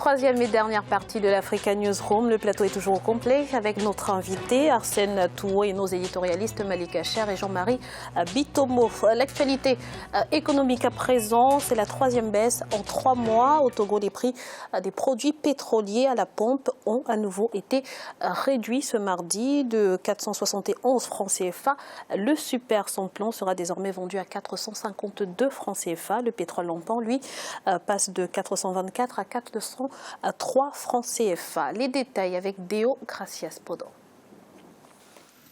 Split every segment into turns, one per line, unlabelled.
Troisième et dernière partie de l'Africa Newsroom. Le plateau est toujours au complet avec notre invité Arsène Touo et nos éditorialistes Malika Cher et Jean-Marie Bitomo. L'actualité économique à présent, c'est la troisième baisse en 3 mois. Au Togo, les prix des produits pétroliers à la pompe ont à nouveau été réduits ce mardi de 471 francs CFA. Le super sans-plomb sera désormais vendu à 452 francs CFA. Le pétrole lampant, lui, passe de 424 à 403 francs CFA. Les détails avec Deo Gracias Podo.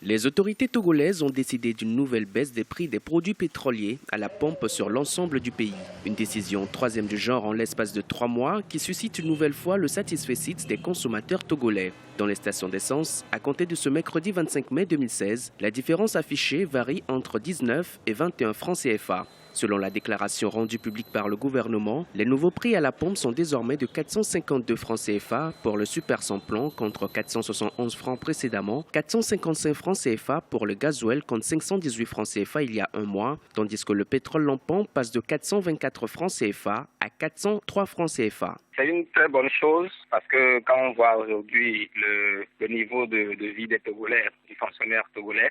Les autorités togolaises ont décidé d'une nouvelle baisse des prix des produits pétroliers à la pompe sur l'ensemble du pays. Une décision troisième du genre en l'espace de 3 mois qui suscite une nouvelle fois le satisfecit des consommateurs togolais. Dans les stations d'essence, à compter de ce mercredi 25 mai 2016, la différence affichée varie entre 19 et 21 francs CFA. Selon la déclaration rendue publique par le gouvernement, les nouveaux prix à la pompe sont désormais de 452 francs CFA pour le super sans-plomb contre 471 francs précédemment, 455 francs CFA pour le gasoil contre 518 francs CFA il y a un mois, tandis que le pétrole lampant passe de 424 francs CFA à 403 francs CFA.
C'est une très bonne chose parce que quand on voit aujourd'hui le niveau de vie des Togolais, des fonctionnaires togolais,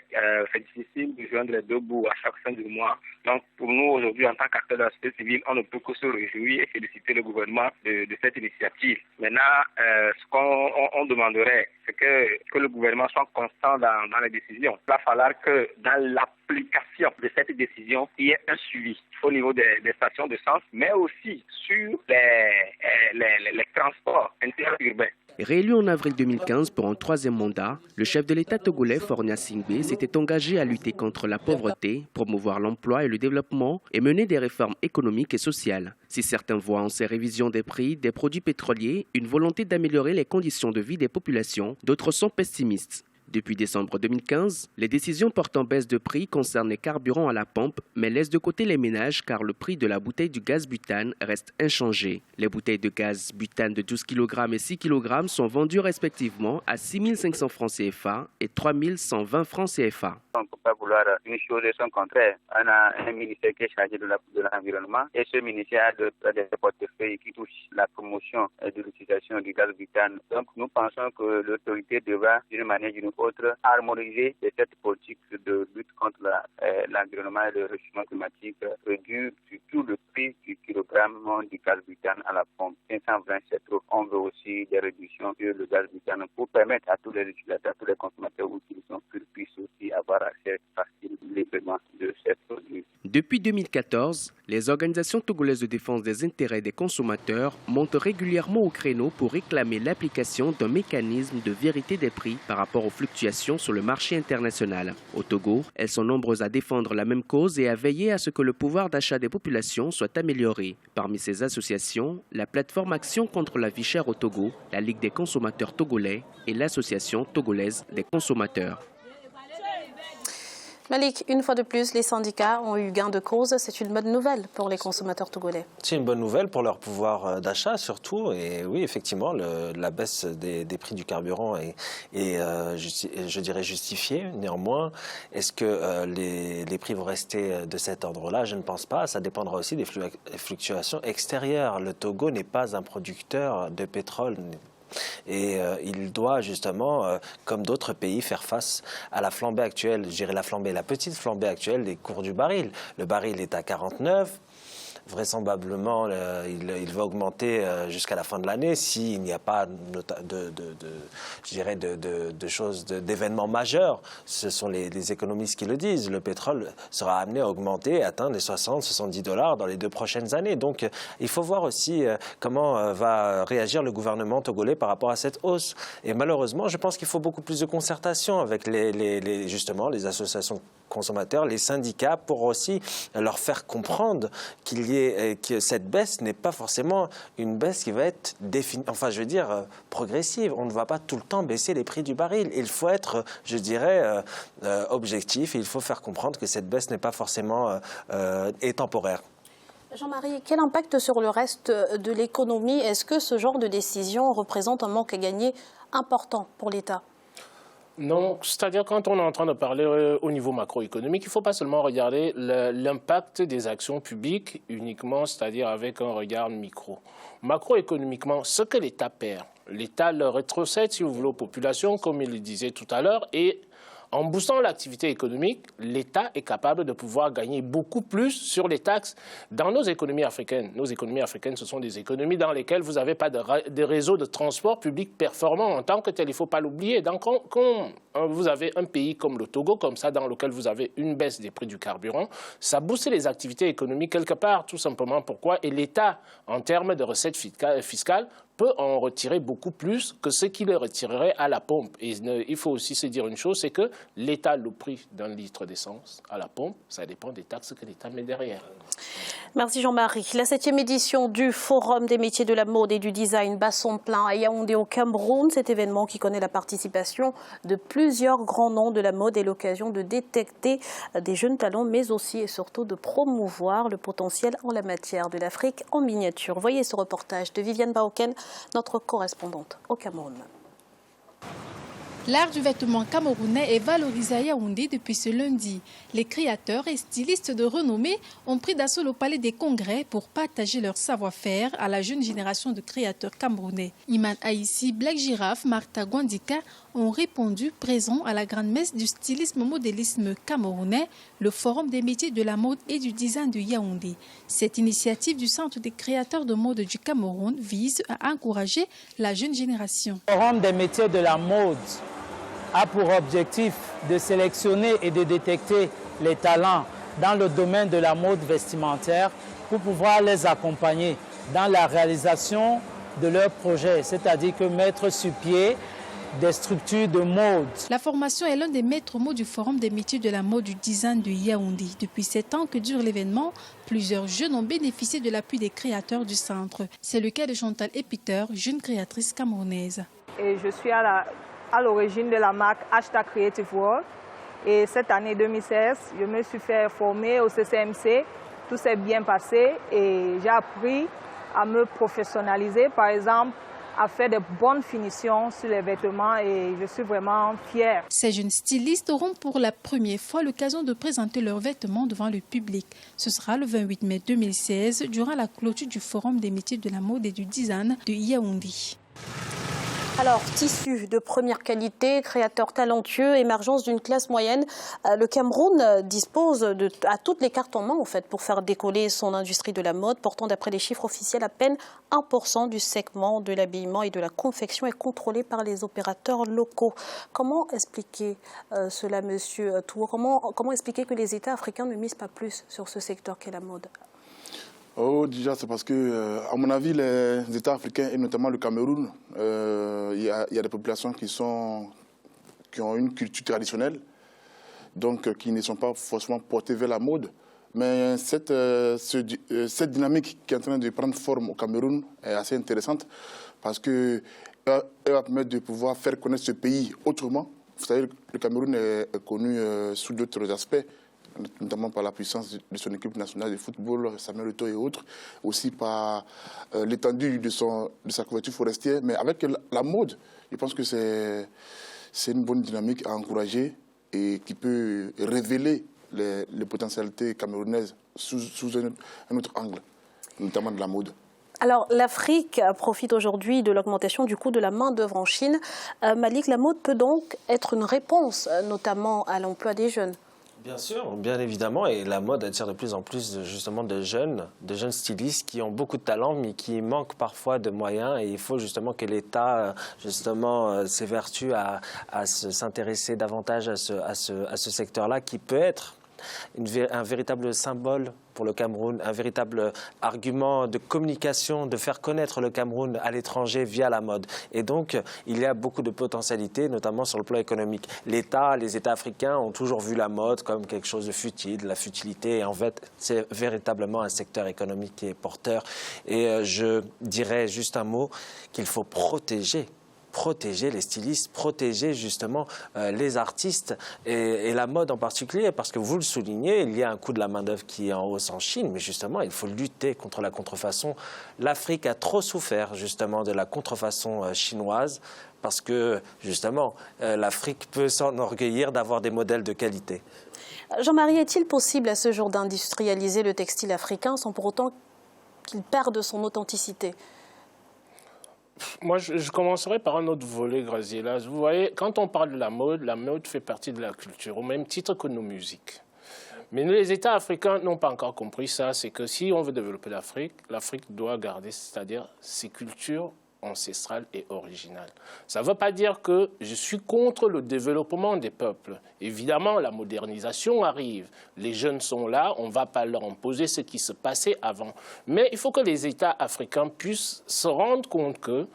c'est difficile de joindre les deux bouts à chaque fin du mois. Donc pour nous aujourd'hui en tant qu'acteurs de la société civile, on ne peut que se réjouir et féliciter le gouvernement de cette initiative. Maintenant, ce qu'on demanderait, c'est que le gouvernement soit constant dans les décisions. Il va falloir que dans l'application de cette décision, il y ait un suivi au niveau des stations d'essence, mais aussi sur les transports interurbains.
Réélu en avril 2015 pour un troisième mandat, le chef de l'État togolais, Fornia Singbe, s'était engagé à lutter contre la pauvreté, promouvoir l'emploi et le développement et mener des réformes économiques et sociales. Si certains voient en ces révisions des prix des produits pétroliers une volonté d'améliorer les conditions de vie des populations, d'autres sont pessimistes. Depuis décembre 2015, les décisions portant baisse de prix concernent les carburants à la pompe, mais laissent de côté les ménages car le prix de la bouteille du gaz butane reste inchangé. Les bouteilles de gaz butane de 12 kg et 6 kg sont vendues respectivement à 6 500 francs CFA et 3 120 francs CFA.
On ne peut pas vouloir une chose et son contraire. On a un ministère qui est chargé de l'environnement et ce ministère a des portefeuilles qui touchent la promotion de l'utilisation du gaz butane. Donc nous pensons que l'autorité devra d'une manière ou d'une autre harmoniser cette politique de lutte contre l'environnement et le réchauffement climatique, réduire surtout le prix du kilogramme du gaz butane à la pompe. 520 c'est trop. On veut aussi des réductions sur le gaz butane pour permettre à tous les utilisateurs, à tous les consommateurs utilisants qu'ils puissent aussi avoir accès facile librement de ces produits.
Depuis 2014, les organisations togolaises de défense des intérêts des consommateurs montent régulièrement au créneau pour réclamer l'application d'un mécanisme de vérité des prix par rapport aux fluctuations sur le marché international. Au Togo, elles sont nombreuses à défendre la même cause et à veiller à ce que le pouvoir d'achat des populations soit amélioré. Parmi ces associations, la plateforme Action contre la vie chère au Togo, la Ligue des consommateurs togolais et l'Association togolaise des consommateurs.
Malik, une fois de plus, les syndicats ont eu gain de cause. C'est une bonne nouvelle pour les consommateurs togolais.
C'est une bonne nouvelle pour leur pouvoir d'achat surtout. Et oui, effectivement, la baisse des prix du carburant est je dirais, justifiée. Néanmoins, est-ce que les prix vont rester de cet ordre-là? Je ne pense pas. Ça dépendra aussi des fluctuations extérieures. Le Togo n'est pas un producteur de pétrole. Et il doit justement, comme d'autres pays, faire face à la flambée actuelle, je dirais la petite flambée actuelle des cours du baril. Le baril est à 49. Vraisemblablement, il va augmenter jusqu'à la fin de l'année s'il n'y a pas d'événements majeurs. Ce sont les économistes qui le disent. Le pétrole sera amené à augmenter et atteindre les 60-70 $ dans les 2 prochaines années. Donc, il faut voir aussi comment va réagir le gouvernement togolais par rapport à cette hausse. Et malheureusement, je pense qu'il faut beaucoup plus de concertation avec justement les associations consommateurs, les syndicats, pour aussi leur faire comprendre que cette baisse n'est pas forcément une baisse qui va être progressive. On ne va pas tout le temps baisser les prix du baril. Il faut être, je dirais, objectif. Il faut faire comprendre que cette baisse n'est pas forcément est temporaire.
Jean-Marie, quel impact sur le reste de l'économie? Est-ce que ce genre de décision représente un manque à gagner important pour l'État?
Non, c'est-à-dire quand on est en train de parler au niveau macroéconomique, il ne faut pas seulement regarder l'impact des actions publiques uniquement, c'est-à-dire avec un regard micro. Macroéconomiquement, ce que l'État perd, l'État le rétrocède, si vous voulez, aux populations, comme il le disait tout à l'heure, et en boostant l'activité économique, l'État est capable de pouvoir gagner beaucoup plus sur les taxes dans nos économies africaines. Nos économies africaines, ce sont des économies dans lesquelles vous n'avez pas de réseau de transport public performant en tant que tel. Il ne faut pas l'oublier. Donc, quand vous avez un pays comme le Togo, comme ça, dans lequel vous avez une baisse des prix du carburant, ça booste les activités économiques quelque part, tout simplement. Pourquoi? Et l'État, en termes de recettes fiscales, peut en retirer beaucoup plus que ce qu'il retirerait à la pompe. Et il faut aussi se dire une chose, c'est que l'État, le prix d'un litre d'essence à la pompe, ça dépend des taxes que l'État met derrière.
Merci Jean-Marie. La 7e édition du Forum des métiers de la mode et du design bat son plein à Yaoundé au Cameroun. Cet événement qui connaît la participation de plusieurs grands noms de la mode est l'occasion de détecter des jeunes talents, mais aussi et surtout de promouvoir le potentiel en la matière de l'Afrique en miniature. Voyez ce reportage de Viviane Baoken, notre correspondante au Cameroun.
L'art du vêtement camerounais est valorisé à Yaoundé depuis ce lundi. Les créateurs et stylistes de renommée ont pris d'assaut le palais des congrès pour partager leur savoir-faire à la jeune génération de créateurs camerounais. Iman Aïssi, Black Giraffe, Martha Gwandika ont répondu présents à la grande messe du stylisme-modélisme camerounais, le Forum des métiers de la mode et du design de Yaoundé. Cette initiative du Centre des créateurs de mode du Cameroun vise à encourager la jeune génération.
Le Forum des métiers de la mode a pour objectif de sélectionner et de détecter les talents dans le domaine de la mode vestimentaire pour pouvoir les accompagner dans la réalisation de leurs projets, c'est-à-dire que mettre sur pied des structures de mode.
La formation est l'un des maîtres mots du Forum des métiers de la mode du design de Yaoundé. Depuis 7 ans que dure l'événement, plusieurs jeunes ont bénéficié de l'appui des créateurs du centre. C'est le cas de Chantal Epiter, jeune créatrice camerounaise.
Et je suis à l'origine de la marque #CreativeWorld. Et cette année 2016, je me suis fait former au CCMC. Tout s'est bien passé et j'ai appris à me professionnaliser, par exemple, à faire de bonnes finitions sur les vêtements et je suis vraiment fière.
Ces jeunes stylistes auront pour la première fois l'occasion de présenter leurs vêtements devant le public. Ce sera le 28 mai 2016, durant la clôture du Forum des métiers de la mode et du design de Yaoundé.
Alors, tissus de première qualité, créateurs talentueux, émergence d'une classe moyenne. Le Cameroun dispose à toutes les cartes en main en fait, pour faire décoller son industrie de la mode, portant d'après les chiffres officiels à peine 1% du segment de l'habillement et de la confection est contrôlé par les opérateurs locaux. Comment expliquer cela, monsieur Tour? Comment expliquer que les États africains ne misent pas plus sur ce secteur qu'est la mode?
Oh, déjà, c'est parce que, à mon avis, les États africains, et notamment le Cameroun, il y a des populations qui ont une culture traditionnelle, donc qui ne sont pas forcément portées vers la mode. Mais cette dynamique qui est en train de prendre forme au Cameroun est assez intéressante parce qu'elle va permettre de pouvoir faire connaître ce pays autrement. Vous savez, le Cameroun est connu sous d'autres aspects, notamment par la puissance de son équipe nationale de football, Samuel Eto'o et autres, aussi par l'étendue de sa couverture forestière. Mais avec la mode, je pense que c'est une bonne dynamique à encourager et qui peut révéler les potentialités camerounaises sous un autre angle, notamment de la mode.
Alors, l'Afrique profite aujourd'hui de l'augmentation du coût de la main-d'œuvre en Chine. Malik, la mode peut donc être une réponse, notamment à l'emploi des jeunes.
Bien sûr, bien évidemment, et la mode attire de plus en plus justement de jeunes stylistes qui ont beaucoup de talent, mais qui manquent parfois de moyens. Et il faut justement que l'État justement s'évertue à s'intéresser davantage à ce secteur-là, qui peut être un véritable symbole pour le Cameroun, un véritable argument de communication, de faire connaître le Cameroun à l'étranger via la mode. Et donc, il y a beaucoup de potentialités, notamment sur le plan économique. Les États africains ont toujours vu la mode comme quelque chose de futile, de la futilité. Et en fait, c'est véritablement un secteur économique qui est porteur. Et je dirais juste un mot qu'il faut protéger les stylistes, protéger justement les artistes et la mode en particulier, parce que vous le soulignez, il y a un coût de la main-d'œuvre qui est en hausse en Chine, mais justement, il faut lutter contre la contrefaçon. L'Afrique a trop souffert justement de la contrefaçon chinoise, parce que, justement, l'Afrique peut s'enorgueillir d'avoir des modèles de qualité.
Jean-Marie, est-il possible à ce jour d'industrialiser le textile africain sans pour autant qu'il perde son authenticité?
Moi, je commencerai par un autre volet, Graziella. Vous voyez, quand on parle de la mode fait partie de la culture, au même titre que nos musiques. Mais les États africains n'ont pas encore compris ça. C'est que si on veut développer l'Afrique, l'Afrique doit garder, c'est-à-dire ses cultures ancestrale et originale. Ça ne veut pas dire que je suis contre le développement des peuples. Évidemment, la modernisation arrive. Les jeunes sont là, on ne va pas leur imposer ce qui se passait avant. Mais il faut que les États africains puissent se rendre compte que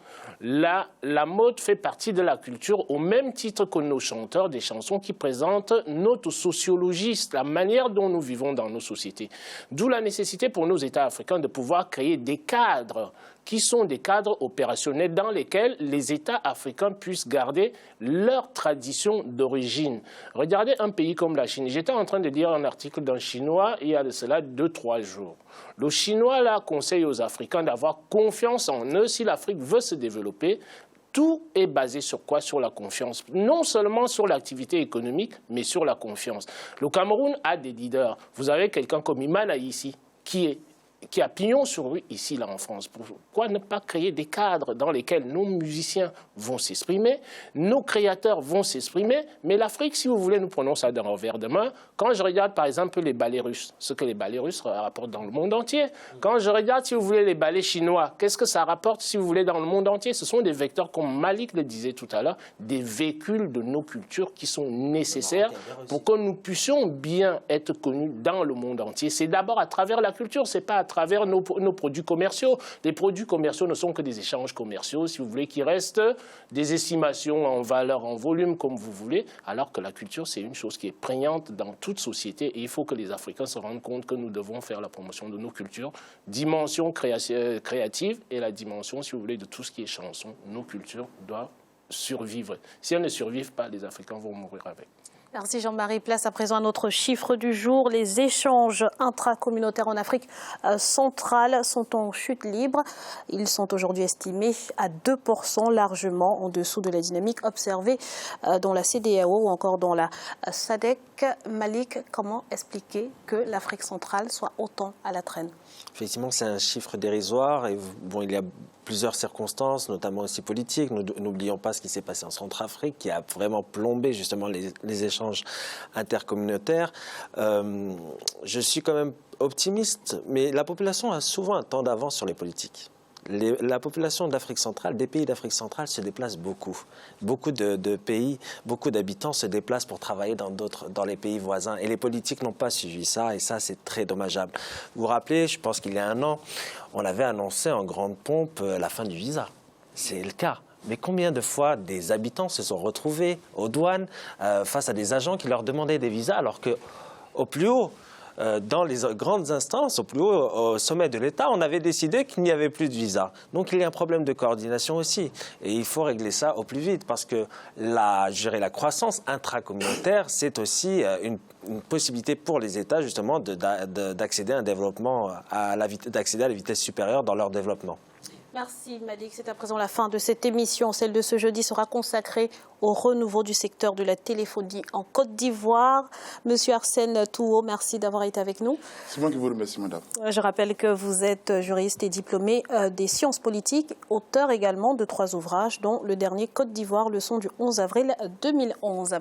la mode fait partie de la culture au même titre que nos chanteurs des chansons qui présentent notre sociologie, la manière dont nous vivons dans nos sociétés. D'où la nécessité pour nos États africains de pouvoir créer des cadres qui sont des cadres opérationnels dans lesquels les États africains puissent garder leur tradition d'origine. Regardez un pays comme la Chine. J'étais en train de lire un article d'un Chinois il y a de cela 2-3 jours. Le Chinois là conseille aux Africains d'avoir confiance en eux si l'Afrique veut se développer. Tout est basé sur quoi? Sur la confiance. Non seulement sur l'activité économique, mais sur la confiance. Le Cameroun a des leaders. Vous avez quelqu'un comme Imana ici, qui a pignon sur rue ici, là, en France. Pourquoi ne pas créer des cadres dans lesquels nos musiciens vont s'exprimer, nos créateurs vont s'exprimer, mais l'Afrique, si vous voulez, nous prenons ça d'un revers de main. Quand je regarde, par exemple, les ballets russes, ce que les ballets russes rapportent dans le monde entier. Quand je regarde, si vous voulez, les ballets chinois, qu'est-ce que ça rapporte, si vous voulez, dans le monde entier? Ce sont des vecteurs, comme Malik le disait tout à l'heure, des véhicules de nos cultures qui sont nécessaires pour que nous puissions bien être connus dans le monde entier. C'est d'abord à travers la culture, c'est pas à travers nos produits commerciaux. Les produits commerciaux ne sont que des échanges commerciaux, si vous voulez, qui restent des estimations en valeur, en volume, comme vous voulez, alors que la culture, c'est une chose qui est prégnante dans toute société et il faut que les Africains se rendent compte que nous devons faire la promotion de nos cultures, dimension créative et la dimension, si vous voulez, de tout ce qui est chanson. Nos cultures doivent survivre. Si elles ne survivent pas, les Africains vont mourir avec.
Merci Jean-Marie. Place à présent à notre chiffre du jour. Les échanges intracommunautaires en Afrique centrale sont en chute libre. Ils sont aujourd'hui estimés à 2%, largement en dessous de la dynamique observée dans la CEDEAO ou encore dans la SADC. Malik, comment expliquer que l'Afrique centrale soit autant à la traîne?
Effectivement, c'est un chiffre dérisoire et bon, il y a plusieurs circonstances, notamment aussi politiques. N'oublions pas ce qui s'est passé en Centrafrique, qui a vraiment plombé justement les échanges intercommunautaires. Je suis quand même optimiste, mais la population a souvent un temps d'avance sur les politiques. La population d'Afrique centrale, des pays d'Afrique centrale se déplace beaucoup. Beaucoup de pays, beaucoup d'habitants se déplacent pour travailler dans les pays voisins. Et les politiques n'ont pas suivi ça, et ça, c'est très dommageable. Vous vous rappelez, je pense qu'il y a un an, on avait annoncé en grande pompe la fin du visa. C'est le cas. Mais combien de fois des habitants se sont retrouvés aux douanes face à des agents qui leur demandaient des visas, alors qu'au plus haut, dans les grandes instances, au plus haut, au sommet de l'État, on avait décidé qu'il n'y avait plus de visa. Donc il y a un problème de coordination aussi. Et il faut régler ça au plus vite parce que la croissance intracommunautaire, c'est aussi une possibilité pour les États justement d'accéder à un développement, d'accéder à la vitesse supérieure dans leur développement.
Merci Malik. C'est à présent la fin de cette émission. Celle de ce jeudi sera consacrée au renouveau du secteur de la téléphonie en Côte d'Ivoire. Monsieur Arsène Touault, merci d'avoir été avec nous.
C'est moi qui vous remercie, madame.
Je rappelle que vous êtes juriste et diplômé des sciences politiques, auteur également de 3 ouvrages, dont le dernier Côte d'Ivoire, leçon du 11 avril 2011.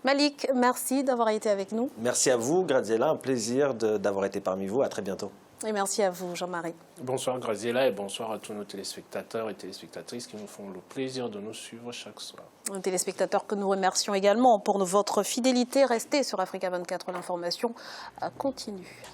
Malik, merci d'avoir été avec nous.
Merci à vous, Graziella. Un plaisir d'avoir été parmi vous. À très bientôt.
Et merci à vous, Jean-Marie.
Bonsoir Graziella et bonsoir à tous nos téléspectateurs et téléspectatrices qui nous font le plaisir de nous suivre chaque soir.
Les téléspectateurs que nous remercions également pour votre fidélité. Restez sur Africa 24, l'information continue.